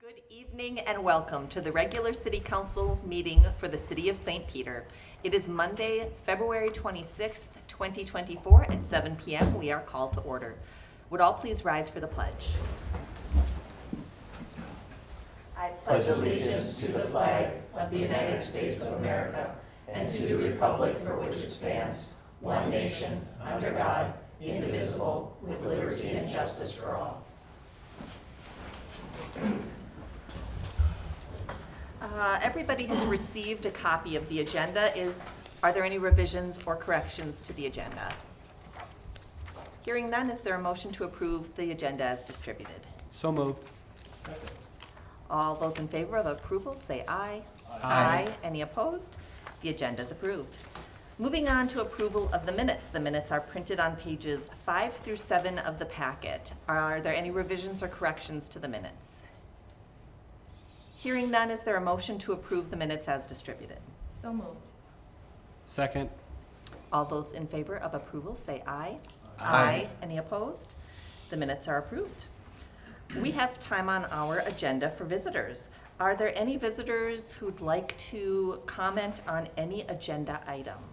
Good evening and welcome to the regular City Council meeting for the City of St. Peter. It is Monday, February 26th, 2024 at 7 p.m. We are called to order. Would all please rise for the pledge? I pledge allegiance to the flag of the United States of America and to the republic for which it stands, one nation, under God, indivisible, with liberty and justice for all. Everybody has received a copy of the agenda. Are there any revisions or corrections to the agenda? Hearing none, is there a motion to approve the agenda as distributed? So moved. All those in favor of approval say aye. Aye. Any opposed? The agenda is approved. Moving on to approval of the minutes. The minutes are printed on pages 5 through 7 of the packet. Are there any revisions or corrections to the minutes? Hearing none, is there a motion to approve the minutes as distributed? So moved. Second. All those in favor of approval say aye. Aye. Any opposed? The minutes are approved. We have time on our agenda for visitors. Are there any visitors who'd like to comment on any agenda item?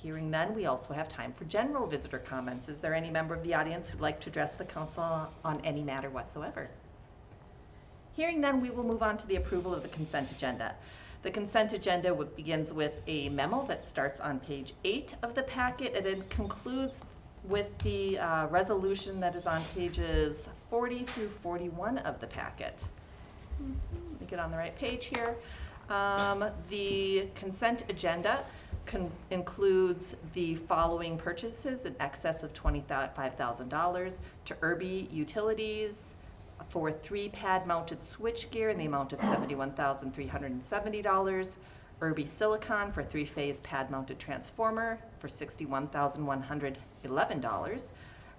Hearing none, we also have time for general visitor comments. Is there any member of the audience who'd like to address the council on any matter whatsoever? Hearing none, we will move on to the approval of the consent agenda. The consent agenda begins with a memo that starts on page 8 of the packet, and it concludes with the resolution that is on pages 40 through 41 of the packet. Let me get on the right page here. The consent agenda includes the following purchases in excess of $25,000 to Irby Utilities for 3 pad-mounted switchgear in the amount of $71,370, Irby Silicon for 3-phase pad-mounted transformer for $61,111,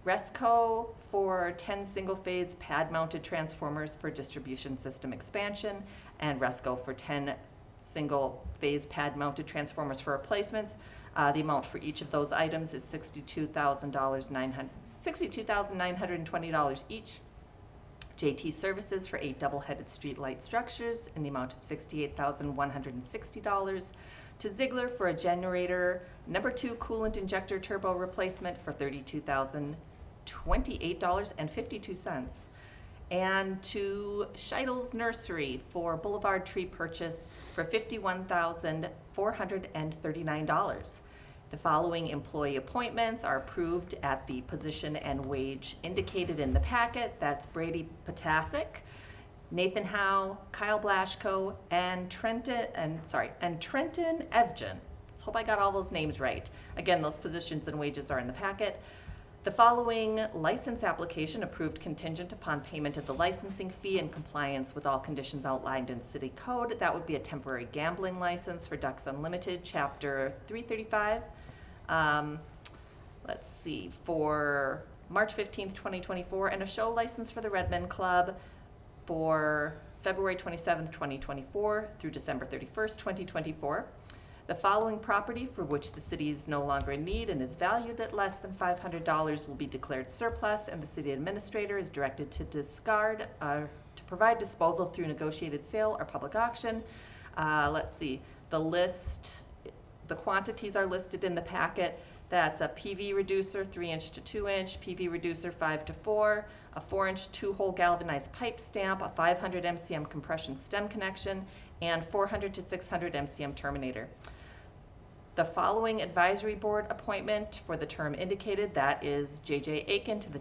Resco for 10 single-phase pad-mounted transformers for distribution system expansion, and Resco for 10 single-phase pad-mounted transformers for replacements. The amount for each of those items is $62,920 each. JT Services for 8 double-headed streetlight structures in the amount of $68,160. To Ziegler for a generator number 2 coolant injector turbo replacement for $32,028.52. And to Scheidels Nursery for boulevard tree purchase for $51,439. The following employee appointments are approved at the position and wage indicated in the packet. That's Brady Potasic, Nathan Howe, Kyle Blashko, and Trenton Evgen. Let's hope I got all those names right. Again, those positions and wages are in the packet. The following license application approved contingent upon payment of the licensing fee in compliance with all conditions outlined in City Code. That would be a temporary gambling license for Ducks Unlimited, Chapter 335. Let's see, for March 15th, 2024, and a show license for the Redmond Club for February 27th, 2024 through December 31st, 2024. The following property for which the city is no longer in need and is valued at less than $500 will be declared surplus, and the city administrator is directed to provide disposal through negotiated sale or public auction. Let's see, the quantities are listed in the packet. That's a PV reducer 3-inch to 2-inch, PV reducer 5 to 4, a 4-inch 2-hole galvanized pipe stamp, a 500 MCM compression stem connection, and 400 to 600 MCM terminator. The following advisory board appointment for the term indicated, that is J.J. Aiken to the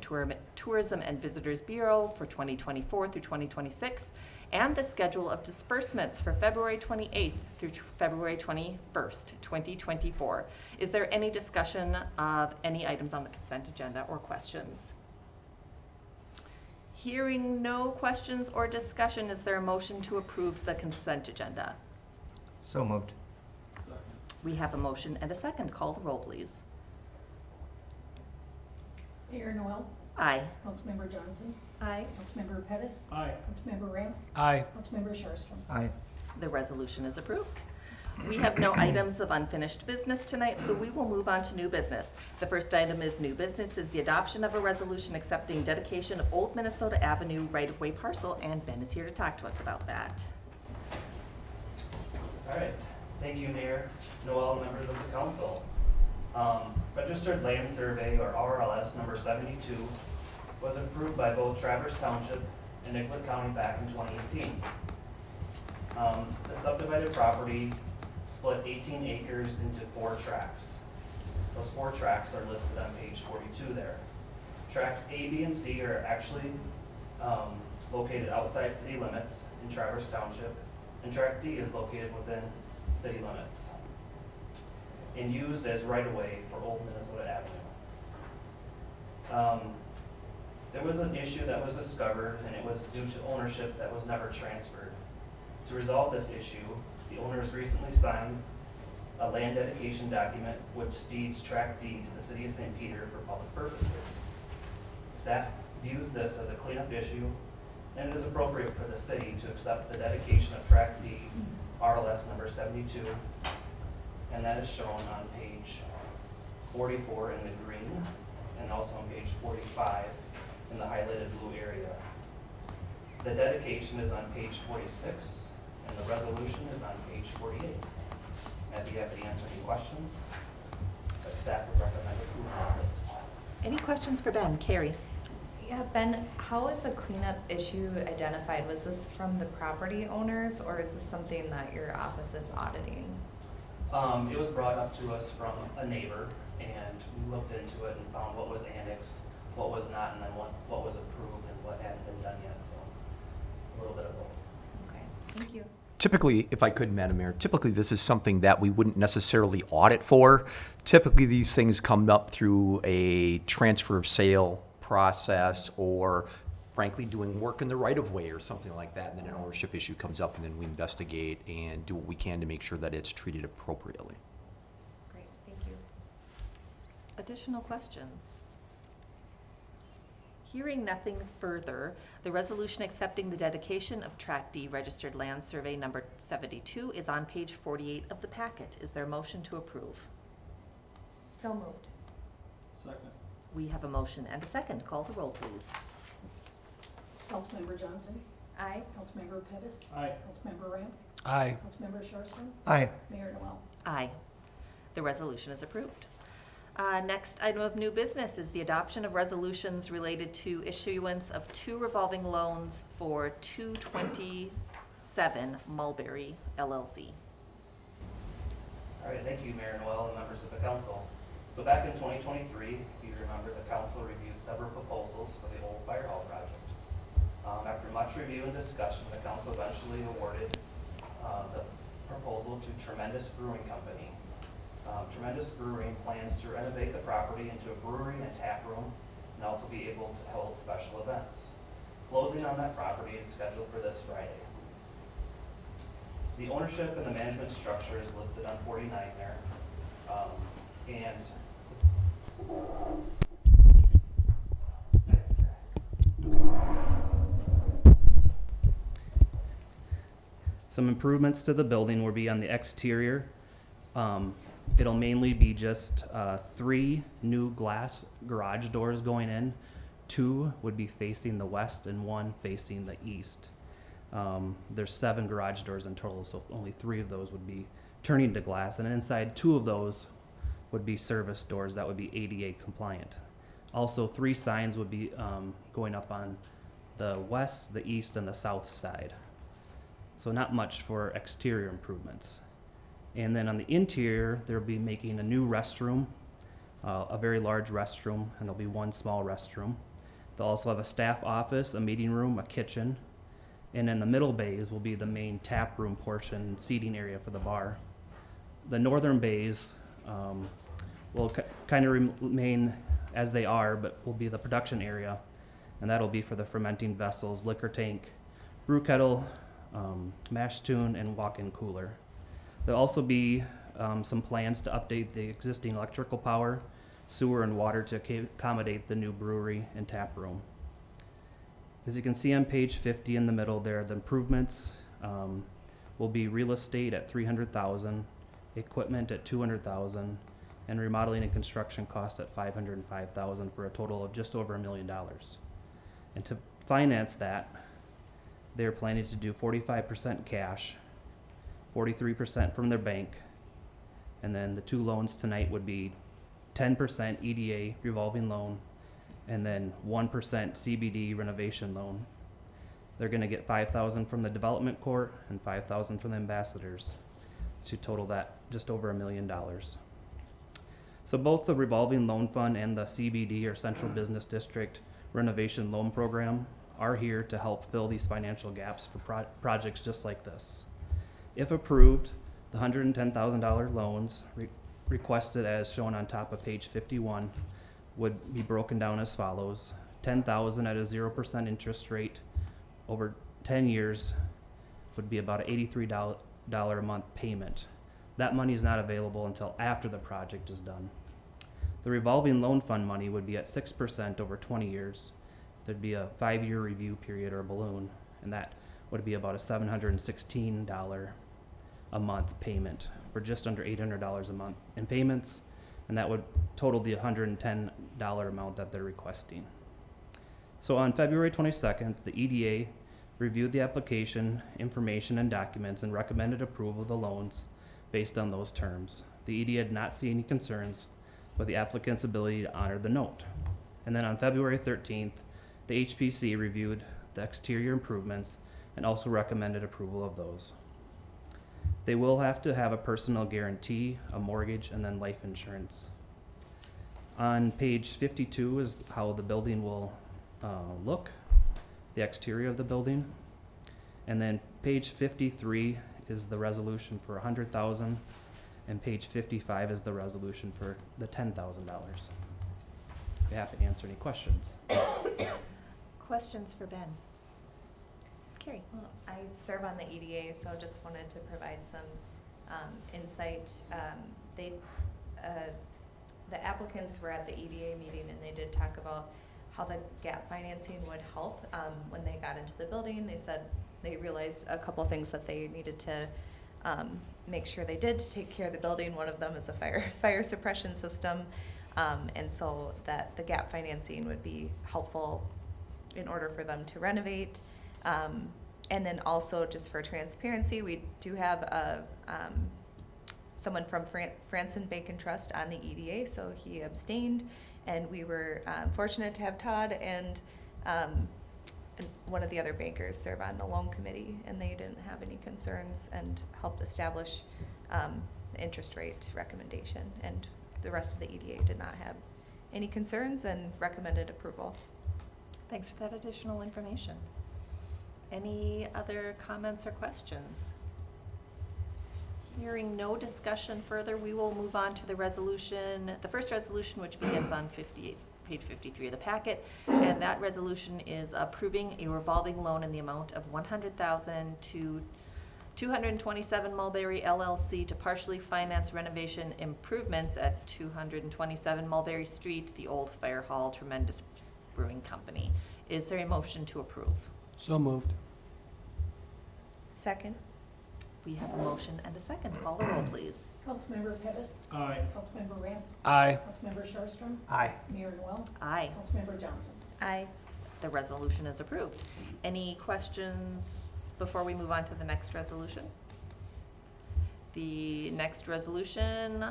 Tourism and Visitors Bureau for 2024 through 2026, and the schedule of disbursements for February 28th through February 21st, 2024. Is there any discussion of any items on the consent agenda or questions? Hearing no questions or discussion, is there a motion to approve the consent agenda? So moved. We have a motion and a second. Call the roll, please. Mayor Noel. Aye. Councilmember Johnson. Aye. Councilmember Pettis. Aye. Councilmember Ramp. Aye. Councilmember Sharstrom. Aye. The resolution is approved. We have no items of unfinished business tonight, so we will move on to new business. The first item of new business is the adoption of a resolution accepting dedication of Old Minnesota Avenue right-of-way parcel, and Ben is here to talk to us about that. All right, thank you, Mayor, Noel, and members of the council. Registered Land Survey, or RLS number 72, was approved by both Traverse Township and Nicollet County back in 2018. The subdivided property split 18 acres into 4 tracts. Those 4 tracts are listed on page 42 there. Tracts A, B, and C are actually located outside city limits in Traverse Township, and Tract D is located within city limits and used as right-of-way for Old Minnesota Avenue. There was an issue that was discovered, and it was due to ownership that was never transferred. To resolve this issue, the owners recently signed a land dedication document which deeds Tract D to the city of St. Peter for public purposes. Staff views this as a cleanup issue, and it is appropriate for the city to accept the dedication of Tract D, RLS number 72, and that is shown on page 44 in the green, and also on page 45 in the highlighted blue area. The dedication is on page 46, and the resolution is on page 48. I'd be happy to answer any questions, but staff would recommend approval of this. Any questions for Ben? Carrie? Yeah, Ben, how is a cleanup issue identified? Was this from the property owners, or is this something that your office is auditing? It was brought up to us from a neighbor, and we looked into it and found what was annexed, what was not, and then what was approved and what hadn't been done yet, so a little bit of both. Okay, thank you. Typically, if I could, Madam Mayor, typically this is something that we wouldn't necessarily audit for. Typically, these things come up through a transfer of sale process, or frankly, doing work in the right-of-way or something like that, and then an ownership issue comes up, and then we investigate and do what we can to make sure that it's treated appropriately. Great, thank you. Additional questions? Hearing nothing further, the resolution accepting the dedication of Tract D Registered Land Survey number 72 is on page 48 of the packet. Is there a motion to approve? So moved. Second. We have a motion and a second. Call the roll, please. Councilmember Johnson? Aye. Councilmember Pettis? Aye. Councilmember Ramp? Aye. Councilmember Schuersten? Aye. Mayor Noel? Aye. The resolution is approved. Next item of new business is the adoption of resolutions related to issuance of 2 revolving loans for 227 Mulberry LLC. All right, thank you, Mayor Noel, and members of the council. So back in 2023, if you remember, the council reviewed several proposals for the old fire hall project. After much review and discussion, the council eventually awarded the proposal to Tremendous Brewing Company. Tremendous Brewing plans to renovate the property into a brewery and tap room, and also be able to hold special events. Closing on that property is scheduled for this Friday. The ownership and the management structure is listed on 49 there. Some improvements to the building will be on the exterior. It'll mainly be just 3 new glass garage doors going in. 2 would be facing the west and 1 facing the east. There's 7 garage doors in total, so only 3 of those would be turning to glass, and inside 2 of those would be service doors that would be ADA compliant. Also, 3 signs would be going up on the west, the east, and the south side. So not much for exterior improvements. And then on the interior, they'll be making a new restroom, a very large restroom, and there'll be 1 small restroom. They'll also have a staff office, a meeting room, a kitchen, and in the middle bays will be the main tap room portion, seating area for the bar. The northern bays will kind of remain as they are, but will be the production area, and that'll be for the fermenting vessels, liquor tank, brew kettle, mash tun, and walk-in cooler. There'll also be some plans to update the existing electrical power, sewer, and water to accommodate the new brewery and tap room. As you can see on page 50 in the middle there, the improvements will be real estate at $300,000, equipment at $200,000, and remodeling and construction costs at $505,000 for a total of just over $1 million. And to finance that, they're planning to do 45% cash, 43% from their bank, and then the two loans tonight would be 10% EDA revolving loan, and then 1% CBD renovation loan. They're gonna get $5,000 from the development court and $5,000 from the ambassadors, to total that just over $1 million. So both the revolving loan fund and the CBD, or Central Business District renovation loan program, are here to help fill these financial gaps for projects just like this. If approved, the $110,000 loans requested as shown on top of page 51 would be broken down as follows. $10,000 at a 0% interest rate over 10 years would be about an $83 a month payment. That money is not available until after the project is done. The revolving loan fund money would be at 6% over 20 years. There'd be a 5-year review period or balloon, and that would be about a $716 a month payment for just under $800 a month in payments, and that would total the $110 amount that they're requesting. So on February 22nd, the EDA reviewed the application, information, and documents and recommended approval of the loans based on those terms. The EDA did not see any concerns with the applicant's ability to honor the note. And then on February 13th, the HPC reviewed the exterior improvements and also recommended approval of those. They will have to have a personal guarantee, a mortgage, and then life insurance. On page 52 is how the building will look, the exterior of the building. And then page 53 is the resolution for $100,000, and page 55 is the resolution for the $10,000. Be happy to answer any questions. Questions for Ben? Carrie? Well, I serve on the EDA, so just wanted to provide some insight. The applicants were at the EDA meeting, and they did talk about how the gap financing would help. When they got into the building, they said they realized a couple things that they needed to make sure they did to take care of the building. One of them is a fire suppression system, and so that the gap financing would be helpful in order for them to renovate. And then also, just for transparency, we do have someone from Franson Bank and Trust on the EDA, so he abstained, and we were fortunate to have Todd and one of the other bankers serve on the loan committee, and they didn't have any concerns and helped establish the interest rate recommendation, and the rest of the EDA did not have any concerns and recommended approval. Thanks for that additional information. Any other comments or questions? Hearing no discussion further, we will move on to the resolution, the first resolution, which begins on page 53 of the packet. And that resolution is approving a revolving loan in the amount of $100,000 to 227 Mulberry LLC to partially finance renovation improvements at 227 Mulberry Street, the old fire hall, Tremendous Brewing Company. Is there a motion to approve? So moved. Second. We have a motion and a second. Call the roll, please. Councilmember Pettis, Aye. Councilmember Ramp, Aye. Councilmember Sharpstra, Aye. Mayor Noel, Aye. Councilmember Johnson. Aye. The resolution is approved. Any questions before we move on to the next resolution? The next resolution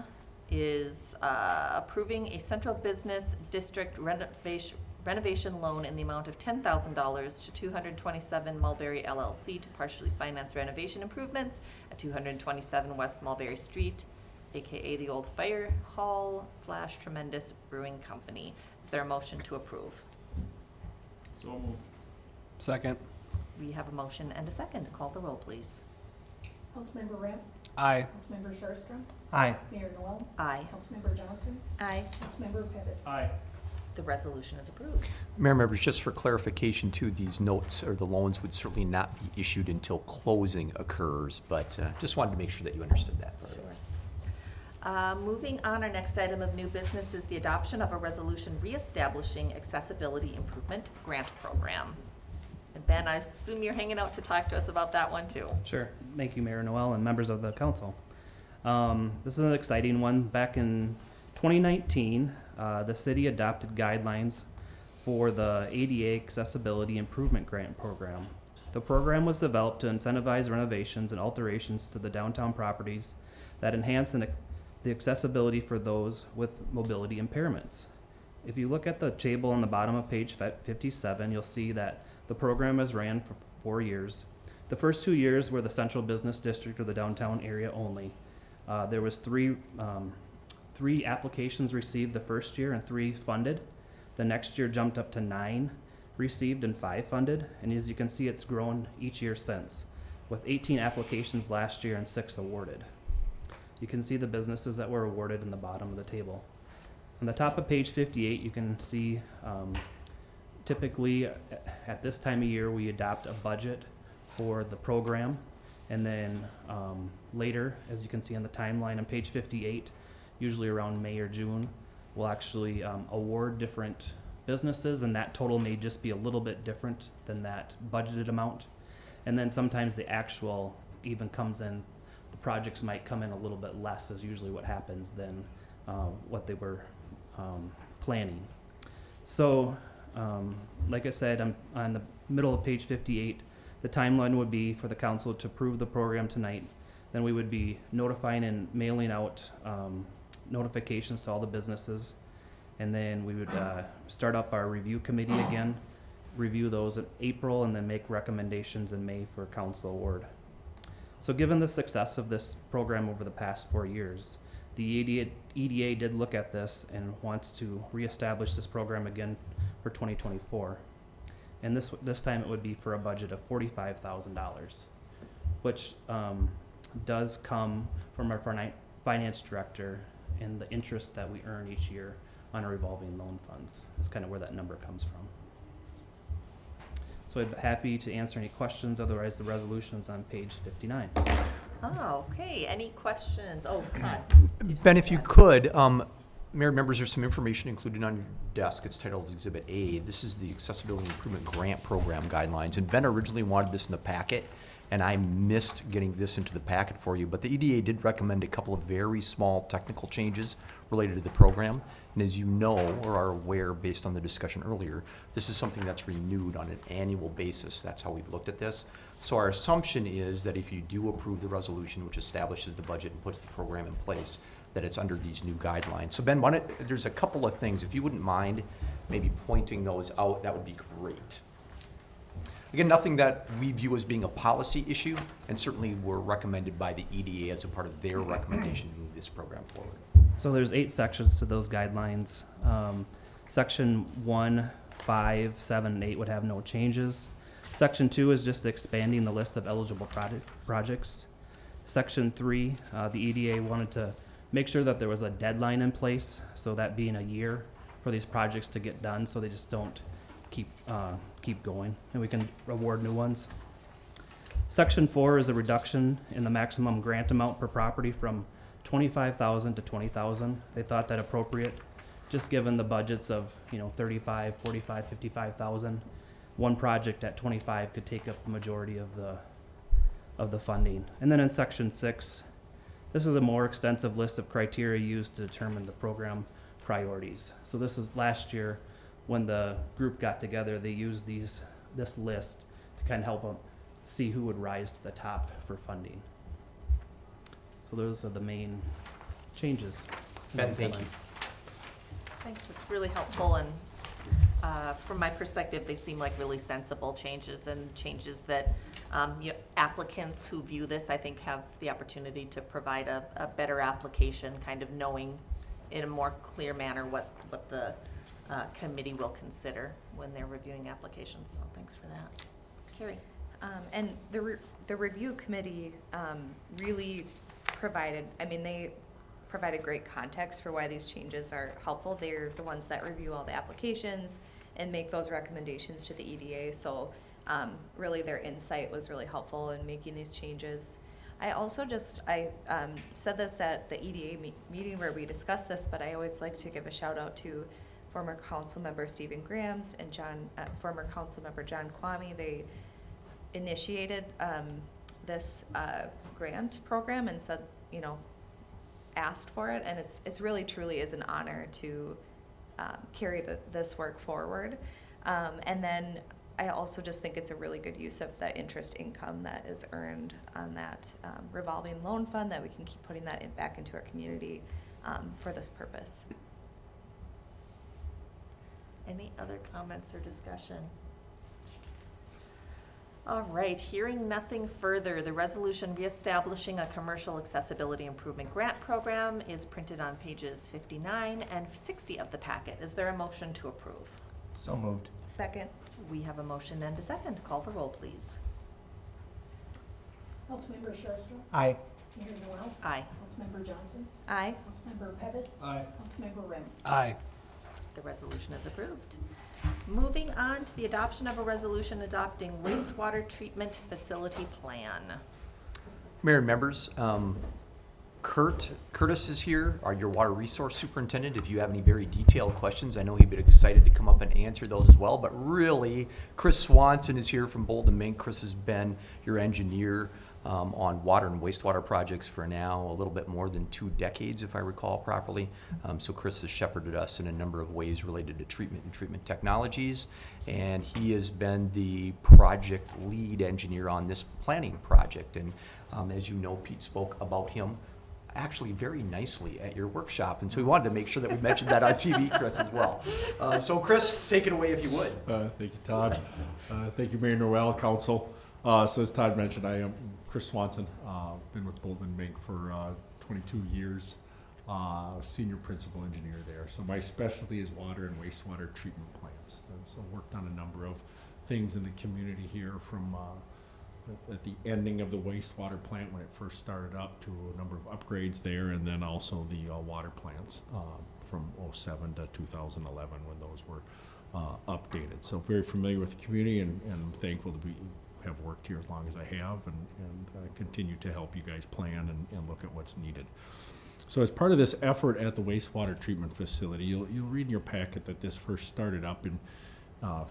is approving a Central Business District renovation loan in the amount of $10,000 to 227 Mulberry LLC to partially finance renovation improvements at 227 West Mulberry Street, aka the old fire hall / Tremendous Brewing Company. Is there a motion to approve? So moved. Second. We have a motion and a second. Call the roll, please. Councilmember Ramp, Aye. Councilmember Sharpstra, Aye. Mayor Noel, Aye. Councilmember Johnson, Aye. Councilmember Pettis. Aye. The resolution is approved. Mayor members, just for clarification too, these notes or the loans would certainly not be issued until closing occurs, but just wanted to make sure that you understood that. Moving on, our next item of new business is the adoption of a resolution reestablishing accessibility improvement grant program. And Ben, I assume you're hanging out to talk to us about that one too. Sure. Thank you, Mayor Noel and members of the council. This is an exciting one. Back in 2019, the city adopted guidelines for the ADA Accessibility Improvement Grant Program. The program was developed to incentivize renovations and alterations to the downtown properties that enhance the accessibility for those with mobility impairments. If you look at the table on the bottom of page 57, you'll see that the program has ran for 4 years. The first 2 years were the central business district or the downtown area only. There was three applications received the first year and 3 funded. The next year jumped up to 9 received and 5 funded. And as you can see, it's grown each year since, with 18 applications last year and 6 awarded. You can see the businesses that were awarded in the bottom of the table. On the top of page 58, you can see typically at this time of year, we adopt a budget for the program. And then later, as you can see on the timeline on page 58, usually around May or June, we'll actually award different businesses, and that total may just be a little bit different than that budgeted amount. And then sometimes the actual even comes in, the projects might come in a little bit less is usually what happens than what they were planning. So, like I said, I'm on the middle of page 58. The timeline would be for the council to approve the program tonight. Then we would be notifying and mailing out notifications to all the businesses. And then we would start up our review committee again, review those in April, and then make recommendations in May for council award. So given the success of this program over the past 4 years, the EDA did look at this and wants to reestablish this program again for 2024. And this time it would be for a budget of $45,000, which does come from our finance director and the interest that we earn each year on our revolving loan funds. That's kind of where that number comes from. So I'd be happy to answer any questions. Otherwise, the resolution is on page 59. Oh, okay. Any questions? Oh, Todd. Ben, if you could, Mayor members, there's some information included on your desk. It's titled Exhibit A. This is the Accessibility Improvement Grant Program guidelines. And Ben originally wanted this in the packet, and I missed getting this into the packet for you. But the EDA did recommend a couple of very small technical changes related to the program. And as you know or are aware based on the discussion earlier, this is something that's renewed on an annual basis. That's how we've looked at this. So our assumption is that if you do approve the resolution, which establishes the budget and puts the program in place, that it's under these new guidelines. So Ben, there's a couple of things. If you wouldn't mind maybe pointing those out, that would be great. Again, nothing that we view as being a policy issue, and certainly were recommended by the EDA as a part of their recommendation to move this program forward. So there's 8 sections to those guidelines. Section 1, 5, 7, and 8 would have no changes. Section 2 is just expanding the list of eligible projects. Section 3, the EDA wanted to make sure that there was a deadline in place, so that being a year for these projects to get done, so they just don't keep going, and we can award new ones. Section 4 is a reduction in the maximum grant amount per property from $25,000 to $20,000. They thought that appropriate, just given the budgets of $35,000, $45,000, $55,000. One project at $25,000 could take up the majority of the funding. And then in Section 6, this is a more extensive list of criteria used to determine the program priorities. So this is last year when the group got together, they used this list to kind of help them see who would rise to the top for funding. So those are the main changes. Ben, thank you. Thanks. It's really helpful, and from my perspective, they seem like really sensible changes, and changes that applicants who view this, I think, have the opportunity to provide a better application, kind of knowing in a more clear manner what the committee will consider when they're reviewing applications. So thanks for that. Carrie. And the review committee really provided, they provided great context for why these changes are helpful. They're the ones that review all the applications and make those recommendations to the EDA. So really their insight was really helpful in making these changes. I also said this at the EDA meeting where we discussed this, but I always like to give a shout out to former council member Stephen Grams and former council member John Kwame, they initiated this grant program and said, asked for it, and it's really truly is an honor to carry this work forward. And then I also just think it's a really good use of the interest income that is earned on that revolving loan fund, that we can keep putting that back into our community for this purpose. Any other comments or discussion? All right, hearing nothing further, the resolution reestablishing a commercial accessibility improvement grant program is printed on pages 59 and 60 of the packet. Is there a motion to approve? So moved. Second. We have a motion and a second. Call the roll, please. Councilmember Sherstrom? Aye. Mayor Noel? Aye. Councilmember Johnson? Aye. Councilmember Pettis? Aye. Councilmember Rim? Aye. The resolution is approved. Moving on to the adoption of a resolution adopting wastewater treatment facility plan. Mayor and members, Curtis is here, your water resource superintendent. If you have any very detailed questions, I know he'd be excited to come up and answer those as well. But really, Chris Swanson is here from Bolton Mink. Chris has been your engineer on water and wastewater projects for now a little bit more than 2 decades, if I recall properly. So Chris has shepherded us in a number of ways related to treatment and treatment technologies. And he has been the project lead engineer on this planning project. And as you know, Pete spoke about him actually very nicely at your workshop. And so we wanted to make sure that we mentioned that on TV, Chris, as well. So Chris, take it away if you would. Thank you, Todd. Thank you, Mayor Noel, Council. So as Todd mentioned, I am Chris Swanson. Been with Bolton Mink for 22 years. Senior principal engineer there. So my specialty is water and wastewater treatment plants. And so worked on a number of things in the community here, from at the ending of the wastewater plant when it first started up, to a number of upgrades there, and then also the water plants from 2007 to 2011 when those were updated. So very familiar with the community, and I'm thankful to have worked here as long as I have, and continue to help you guys plan and look at what's needed. So as part of this effort at the wastewater treatment facility, you'll read in your packet that this first started up in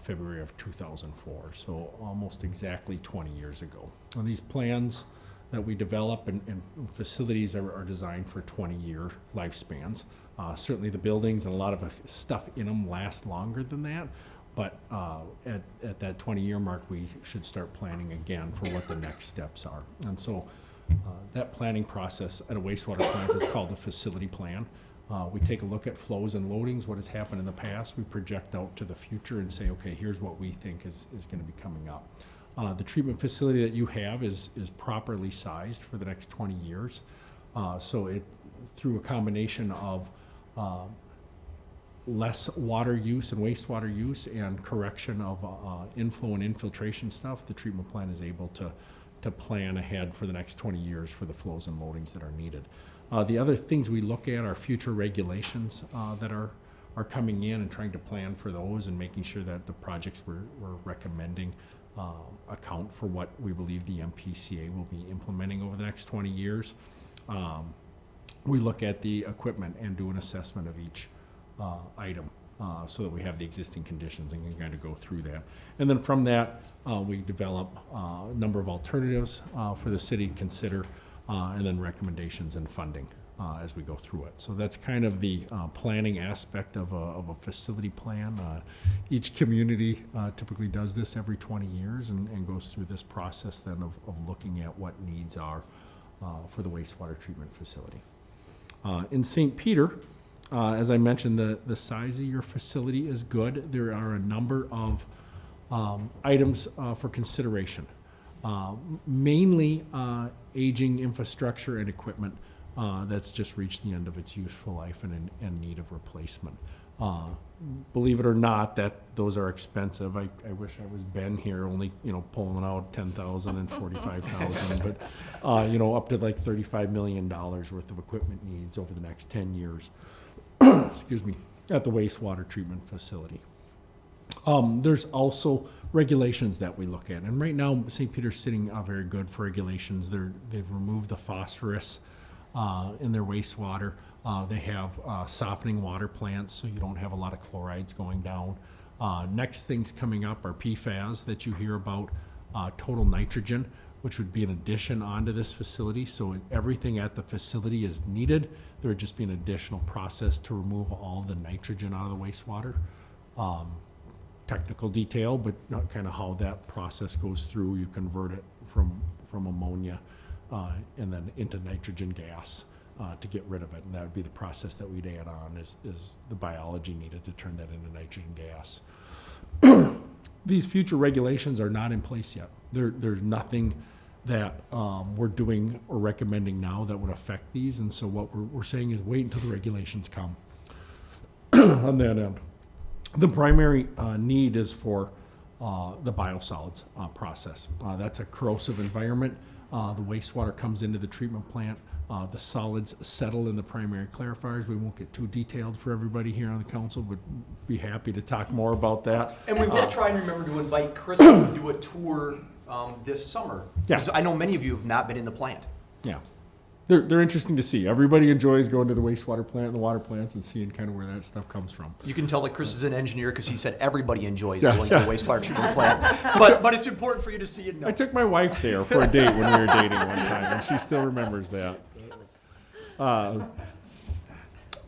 February of 2004, so almost exactly 20 years ago. And these plans that we develop and facilities are designed for 20-year lifespans. Certainly the buildings and a lot of stuff in them last longer than that, but at that 20-year mark, we should start planning again for what the next steps are. And so that planning process at a wastewater plant is called the facility plan. We take a look at flows and loadings, what has happened in the past. We project out to the future and say, okay, here's what we think is going to be coming up. The treatment facility that you have is properly sized for the next 20 years. So it, through a combination of less water use and wastewater use and correction of inflow and infiltration stuff, the treatment plant is able to plan ahead for the next 20 years for the flows and loadings that are needed. The other things we look at are future regulations that are coming in, and trying to plan for those and making sure that the projects we're recommending account for what we believe the MPCA will be implementing over the next 20 years. We look at the equipment and do an assessment of each item so that we have the existing conditions and can kind of go through that. And then from that, we develop a number of alternatives for the city to consider, and then recommendations and funding as we go through it. So that's kind of the planning aspect of a facility plan. Each community typically does this every 20 years and goes through this process then of looking at what needs are for the wastewater treatment facility. In St. Peter, as I mentioned, the size of your facility is good. There are a number of items for consideration. Mainly aging infrastructure and equipment that's just reached the end of its useful life and in need of replacement. Believe it or not, that those are expensive. I wish I was Ben here, only pulling out 10,000 and 45,000, but up to like $35 million worth of equipment needs over the next 10 years. Excuse me, at the wastewater treatment facility. There's also regulations that we look at, and right now St. Peter's sitting very good for regulations. They've removed the phosphorus in their wastewater. They have softening water plants, so you don't have a lot of chlorides going down. Next things coming up are PFAS that you hear about, total nitrogen, which would be an addition onto this facility. So everything at the facility is needed. There would just be an additional process to remove all the nitrogen out of the wastewater. Technical detail, but kind of how that process goes through. You convert it from ammonia and then into nitrogen gas to get rid of it. And that would be the process that we'd add on is the biology needed to turn that into nitrogen gas. These future regulations are not in place yet. There's nothing that we're doing or recommending now that would affect these. And so what we're saying is wait until the regulations come on that end. The primary need is for the biosolids process. That's a corrosive environment. The wastewater comes into the treatment plant. The solids settle in the primary clarifiers. We won't get too detailed for everybody here on the council, but be happy to talk more about that. And we will try and remember to invite Chris to do a tour this summer. Yeah. 'Cause I know many of you have not been in the plant. Yeah. They're interesting to see. Everybody enjoys going to the wastewater plant and the water plants and seeing kind of where that stuff comes from. You can tell that Chris is an engineer because he said everybody enjoys Yeah, going to the wastewater treatment plant. But it's important for you to see and know. I took my wife there for a date when we were dating one time, and she still remembers that.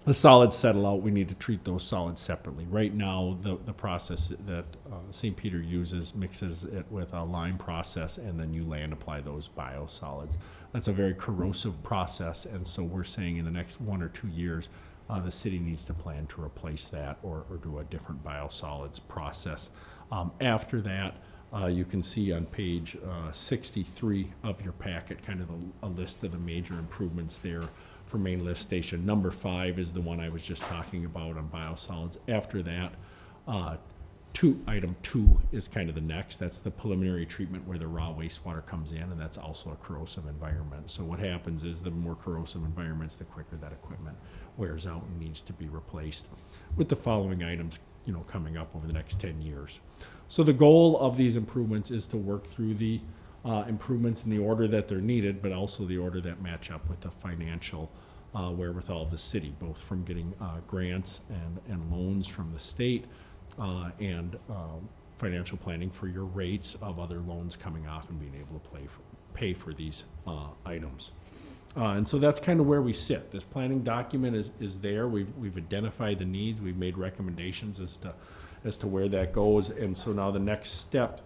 The solids settle out. We need to treat those solids separately. Right now, the process that St. Peter uses mixes it with a lime process, and then you land apply those biosolids. That's a very corrosive process, and so we're saying in the next 1 or 2 years, the city needs to plan to replace that or do a different biosolids process. After that, you can see on page 63 of your packet kind of a list of the major improvements there for main lift station. Number 5 is the one I was just talking about on biosolids. After that, item 2 is kind of the next. That's the preliminary treatment where the raw wastewater comes in, and that's also a corrosive environment. So what happens is the more corrosive environments, the quicker that equipment wears out and needs to be replaced, with the following items coming up over the next 10 years. So the goal of these improvements is to work through the improvements in the order that they're needed, but also the order that match up with the financial wherewithal of the city, both from getting grants and loans from the state and financial planning for your rates of other loans coming off and being able to pay for these items. And so that's kind of where we sit. This planning document is there. We've identified the needs. We've made recommendations as to where that goes. And so now the next step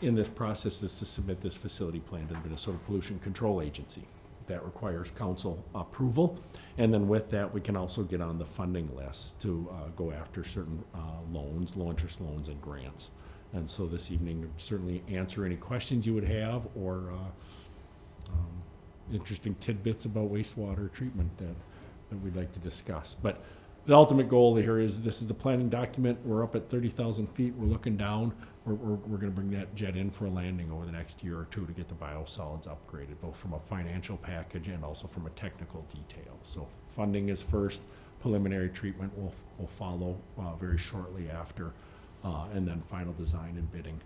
in this process is to submit this facility plan to the Minnesota Pollution Control Agency. That requires council approval. And then with that, we can also get on the funding list to go after certain loans, low interest loans and grants. And so this evening, certainly answer any questions you would have or interesting tidbits about wastewater treatment that we'd like to discuss. But the ultimate goal here is this is the planning document. We're up at 30,000 feet. We're looking down. We're going to bring that jet in for a landing over the next year or two to get the biosolids upgraded, both from a financial package and also from a technical detail. So funding is first. Preliminary treatment will follow very shortly after, and then final design and bidding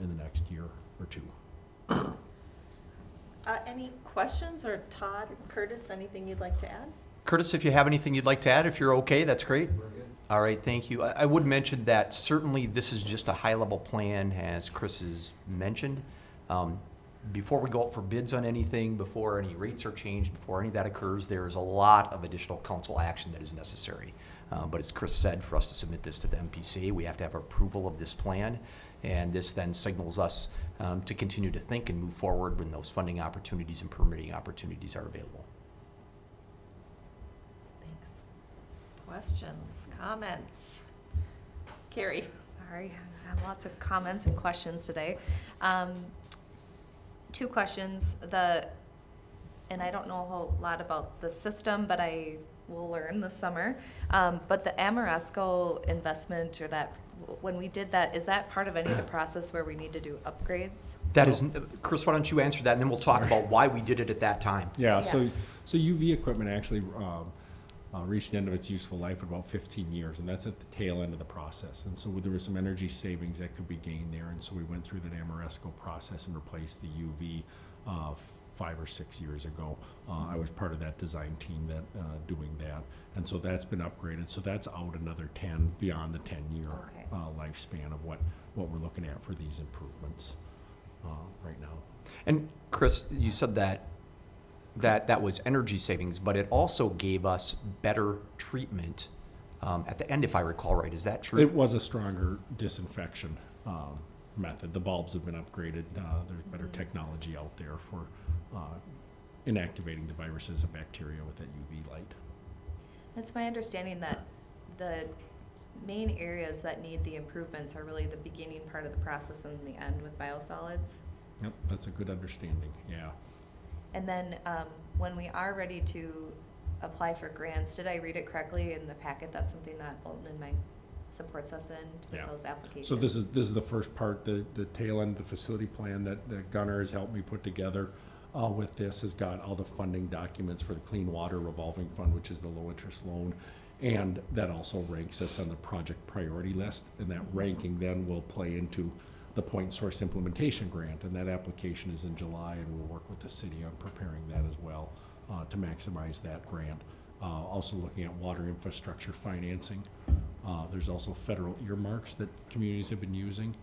in the next year or two. Any questions, or Todd, Curtis, anything you'd like to add? Curtis, if you have anything you'd like to add, if you're okay, that's great. All right, thank you. I would mention that certainly this is just a high-level plan, as Chris has mentioned. Before we go out for bids on anything, before any rates are changed, before any of that occurs, there is a lot of additional council action that is necessary. But as Chris said, for us to submit this to the MPCA, we have to have approval of this plan, and this then signals us to continue to think and move forward when those funding opportunities and permitting opportunities are available. Thanks. Questions, comments? Carrie? Sorry, I had lots of comments and questions today. 2 questions. And I don't know a whole lot about the system, but I will learn this summer. But the Amoresco investment, or that, when we did that, is that part of any of the process where we need to do upgrades? That is, Chris, why don't you answer that, and then we'll talk about why we did it at that time. Yeah, so UV equipment actually reached the end of its useful life at about 15 years, and that's at the tail end of the process. And so there was some energy savings that could be gained there, and so we went through that Amoresco process and replaced the UV 5 or 6 years ago. I was part of that design team that, doing that. And so that's been upgraded. So that's out another 10, beyond the 10-year Okay. lifespan of what we're looking at for these improvements right now. And Chris, you said that was energy savings, but it also gave us better treatment at the end, if I recall right. Is that true? It was a stronger disinfection method. The bulbs have been upgraded. There's better technology out there for inactivating the viruses and bacteria with that UV light. It's my understanding that the main areas that need the improvements are really the beginning part of the process and the end with biosolids. Yep, that's a good understanding, yeah. And then when we are ready to apply for grants, did I read it correctly in the packet? That's something that Bolton and Meg supports us in with Yeah. those applications. So this is the first part, the tail end, the facility plan that Gunnar has helped me put together with this has got all the funding documents for the Clean Water Revolving Fund, which is the low interest loan. And that also ranks us on the project priority list. And that ranking then will play into the point source implementation grant. And that application is in July, and we'll work with the city on preparing that as well to maximize that grant. Also looking at water infrastructure financing. There's also federal earmarks that communities have been using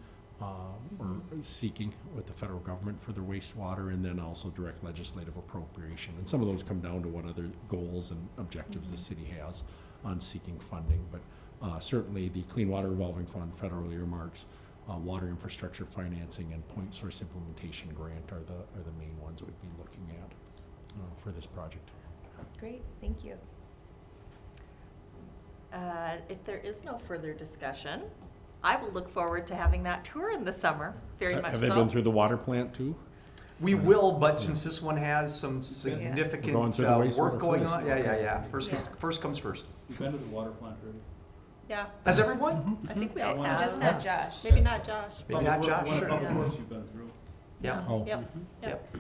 or seeking with the federal government for their wastewater, and then also direct legislative appropriation. And some of those come down to what other goals and objectives the city has on seeking funding. But certainly the Clean Water Revolving Fund, federal earmarks, water infrastructure financing, and point source implementation grant are the main ones we'd be looking at for this project. Great, thank you. If there is no further discussion, I will look forward to having that tour in the summer, very much Have so. they been through the water plant too? We will, but since this one has some We're significant going through the wastewater work going first. on, yeah. Yeah. First comes first. You've been to the water plant already? Yeah, Has everyone? I think we all Uh, have. Just not Josh. Maybe not Josh. Maybe not Josh. What Sure. about Yeah. the course you've been through? Yeah. Oh. Yep, yep.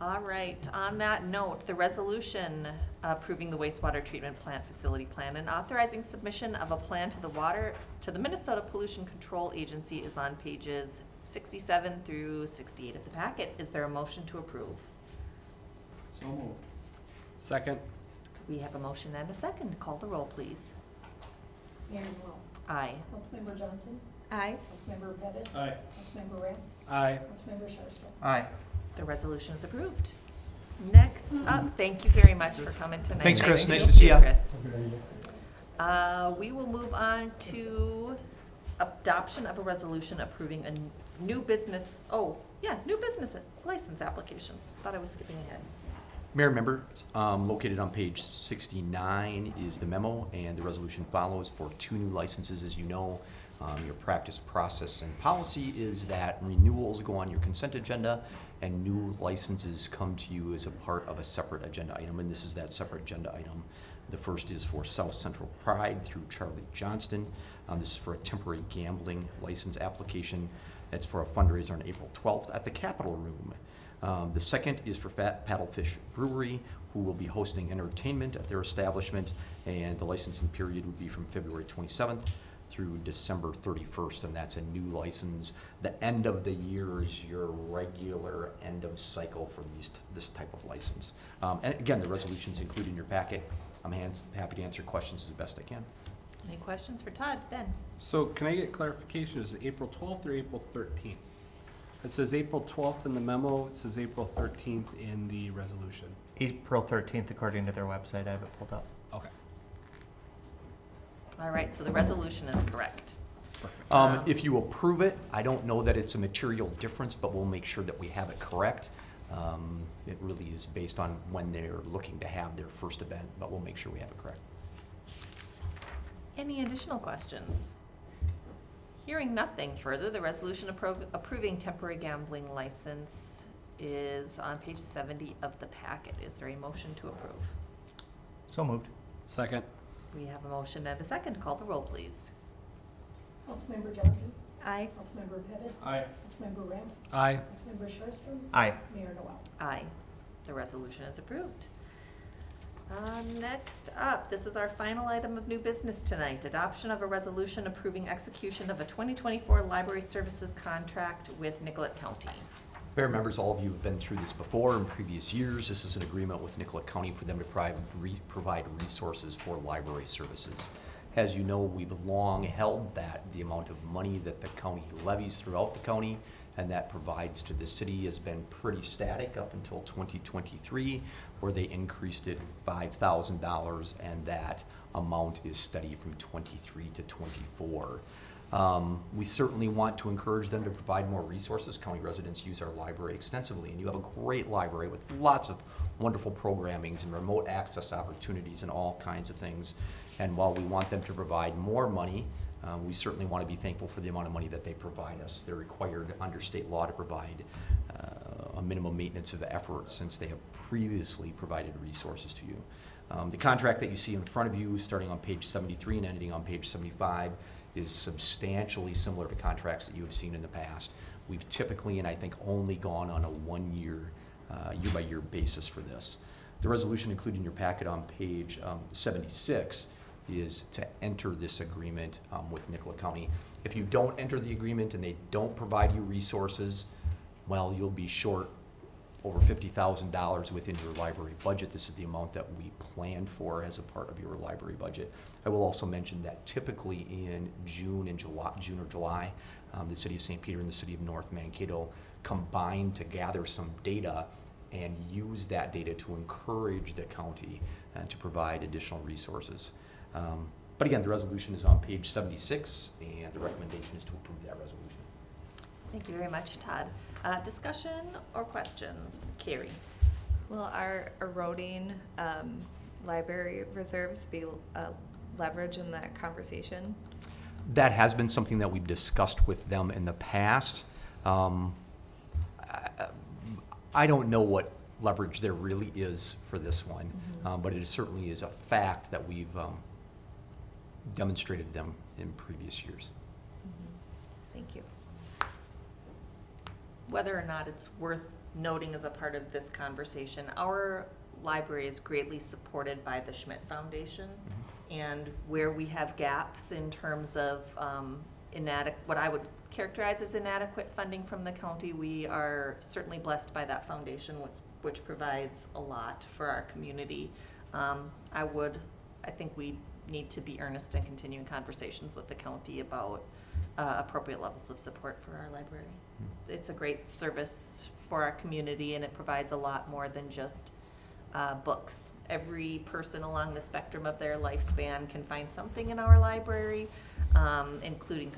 All right, on that note, the resolution approving the wastewater treatment plant facility plan and authorizing submission of a plan to the Minnesota Pollution Control Agency is on pages 67 through 68 of the packet. Is there a motion to approve? So moved. Second. We have a motion and a second. Call the roll, please. Mayor Noel. Aye. Councilmember Johnson. Aye. Councilmember Pettis. Aye. Councilmember Ramp. Aye. Councilmember Schuster. Aye. The resolution is approved. Next up, thank you very much for coming tonight. Thanks, Chris. Thank Nice to see ya. Chris. We will move on to adoption of a resolution approving a new business license applications. Thought I was skipping ahead. Mayor, members, located on page 69 is the memo, and the resolution follows for 2 new licenses. As you know, your practice, process, and policy is that renewals go on your consent agenda, and new licenses come to you as a part of a separate agenda item, and this is that separate agenda item. The first is for South Central Pride through Charlie Johnston. This is for a temporary gambling license application. It's for a fundraiser on April 12th at the Capitol Room. The second is for Paddlefish Brewery, who will be hosting entertainment at their establishment, and the licensing period would be from February 27th through December 31st, and that's a new license. The end of the year is your regular end of cycle for this type of license. And again, the resolution's included in your packet. I'm happy to answer questions as best I can. Any questions for Todd? Ben? So can I get clarification? Is it April 12th or April 13th? It says April 12th in the memo. It says April 13th in the resolution. April 13th, according to their website. I have it pulled up. Okay. All right, so the resolution is correct. If you approve it, I don't know that it's a material difference, but we'll make sure that we have it correct. It really is based on when they're looking to have their first event, but we'll make sure we have it correct. Any additional questions? Hearing nothing further, the resolution approving temporary gambling license is on page 70 of the packet. Is there a motion to approve? So moved. Second. We have a motion and a second. Call the roll, please. Councilmember Johnson. Aye. Councilmember Pettis. Aye. Councilmember Ramp. Aye. Councilmember Schuster. Aye. Mayor Noel. Aye. The resolution is approved. Next up, this is our final item of new business tonight. Adoption of a resolution approving execution of a 2024 library services contract with Nicollet County. Mayor, members, all of you have been through this before in previous years. This is an agreement with Nicollet County for them to provide resources for library services. As you know, we've long held that the amount of money that the county levies throughout the county and that provides to the city has been pretty static up until 2023, where they increased it $5,000, and that amount is steady from 23 to 24. We certainly want to encourage them to provide more resources. County residents use our library extensively, and you have a great library with lots of wonderful programmings and remote access opportunities and all kinds of things. And while we want them to provide more money, we certainly want to be thankful for the amount of money that they provide us. They're required under state law to provide a minimum maintenance of effort since they have previously provided resources to you. The contract that you see in front of you, starting on page 73 and ending on page 75, is substantially similar to contracts that you have seen in the past. We've typically, and I think, only gone on a one-year, year-by-year basis for this. The resolution included in your packet on page 76 is to enter this agreement with Nicollet County. If you don't enter the agreement and they don't provide you resources, well, you'll be short over $50,000 within your library budget. This is the amount that we planned for as a part of your library budget. I will also mention that typically in June or July, the city of St. Peter and the city of North Mankato combine to gather some data and use that data to encourage the county to provide additional resources. But again, the resolution is on page 76, and the recommendation is to approve that resolution. Thank you very much, Todd. Discussion or questions? Carrie? Will our eroding library reserves be leverage in that conversation? That has been something that we've discussed with them in the past. I don't know what leverage there really is for this one, but it certainly is a fact that we've demonstrated them in previous years. Thank you. Whether or not it's worth noting as a part of this conversation, our library is greatly supported by the Schmidt Foundation. And where we have gaps in terms of what I would characterize as inadequate funding from the county, we are certainly blessed by that foundation, which provides a lot for our community. I think we need to be earnest in continuing conversations with the county about appropriate levels of support for our library. It's a great service for our community, and it provides a lot more than just books. Every person along the spectrum of their lifespan can find something in our library, including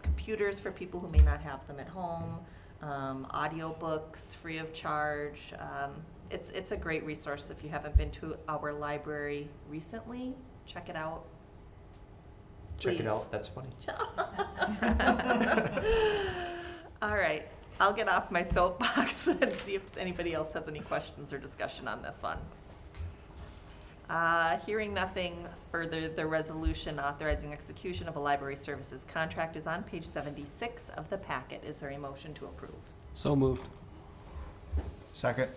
computers for people who may not have them at home, audiobooks free of charge. It's a great resource. If you haven't been to our library recently, check it out. Check Please. it out, that's funny. All right, I'll get off my soapbox and see if anybody else has any questions or discussion on this one. Hearing nothing further, the resolution authorizing execution of a library services contract is on page 76 of the packet. Is there a motion to approve? So moved. Second.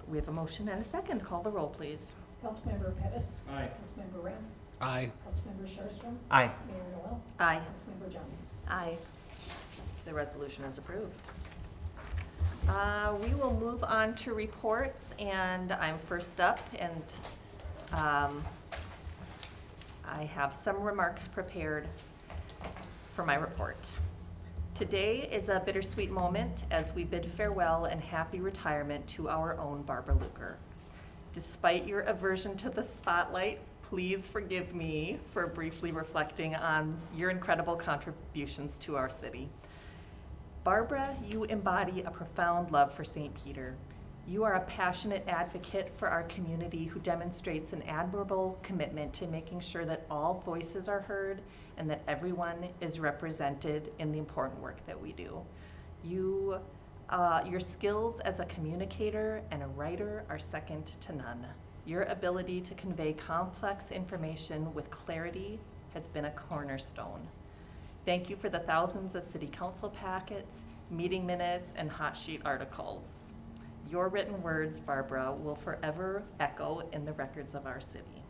We have a motion and a second. Call the roll, please. Councilmember Pettis. Aye. Councilmember Ramp. Aye. Councilmember Sharpstra. Aye. Mayor Noel. Aye. Councilmember Johnson. Aye. The resolution is approved. We will move on to reports, and I'm first up, and I have some remarks prepared for my report. Today is a bittersweet moment as we bid farewell and happy retirement to our own Barbara Luker. Despite your aversion to the spotlight, please forgive me for briefly reflecting on your incredible contributions to our city. Barbara, you embody a profound love for St. Peter. You are a passionate advocate for our community who demonstrates an admirable commitment to making sure that all voices are heard and that everyone is represented in the important work that we do. Your skills as a communicator and a writer are second to none. Your ability to convey complex information with clarity has been a cornerstone. Thank you for the thousands of city council packets, meeting minutes, and hot sheet articles. Your written words, Barbara, will forever echo in the records of our city.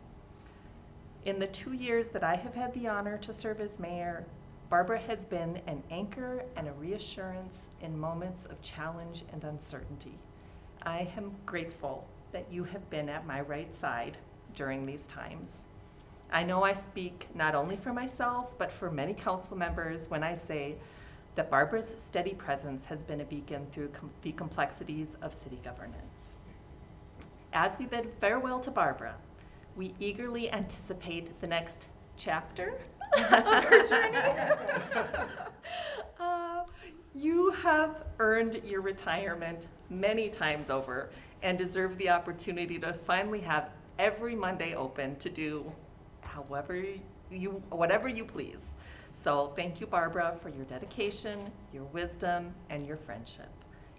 In the 2 years that I have had the honor to serve as mayor, Barbara has been an anchor and a reassurance in moments of challenge and uncertainty. I am grateful that you have been at my right side during these times. I know I speak not only for myself, but for many council members when I say that Barbara's steady presence has been a beacon through the complexities of city governance. As we bid farewell to Barbara, we eagerly anticipate the next chapter of her journey. You have earned your retirement many times over and deserve the opportunity to finally have every Monday open to do whatever you please. So thank you, Barbara, for your dedication, your wisdom, and your friendship.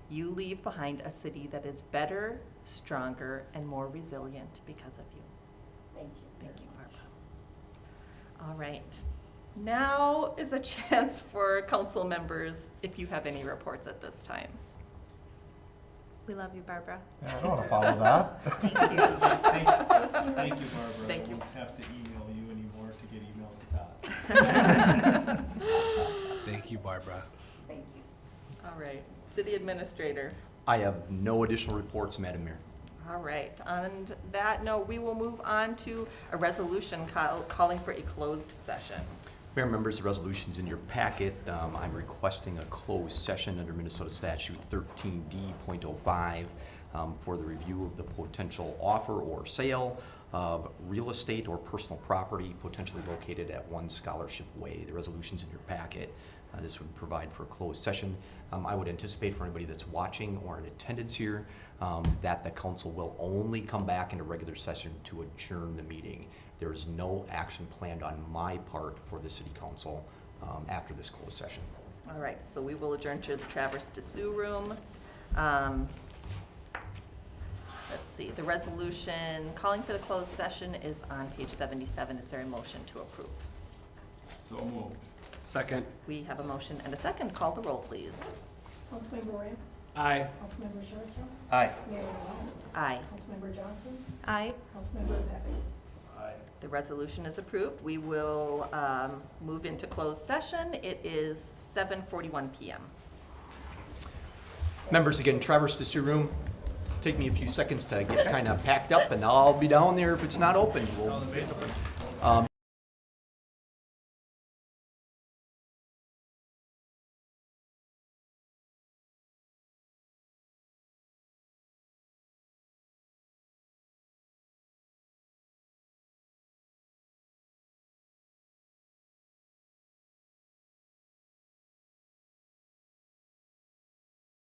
You leave behind a city that is better, stronger, and more resilient because of you. Thank you. Thank you, Barbara. All right. Now is a chance for council members if you have any reports at this time. We love you, Barbara. Yeah, I don't want to follow that. Thank you. Thank you, Barbara. Thank you. I won't have to email you anymore to get emails to Todd. Thank you, Barbara. Thank you. All right. City Administrator. I have no additional reports, Madam Mayor. All right. On that note, we will move on to a resolution calling for a closed session. Mayor, members, the resolution's in your packet. I'm requesting a closed session under Minnesota Statute 13D.05 for the review of the potential offer or sale of real estate or personal property potentially located at 1 Scholarship Way. The resolution's in your packet. This would provide for a closed session. I would anticipate for anybody that's watching or in attendance here that the council will only come back into regular session to adjourn the meeting. There is no action planned on my part for the city council after this closed session. All right. So we will adjourn to the Traverse de Sioux room. Let's see. The resolution calling for the closed session is on page 77. Is there a motion to approve? So moved. Second. We have a motion and a second. Call the roll, please. Councilmember Ram, Aye. Councilmember Sherstrom, Aye. Mayor Long, Aye. Councilmember Johnson, Aye. Councilmember Pettis. The resolution is approved. We will move into closed session. It is 7:41 p.m. Members, again, Traverse de Sioux room. Take me a few seconds to get kind of packed up, and I'll be down there if it's not open. We'll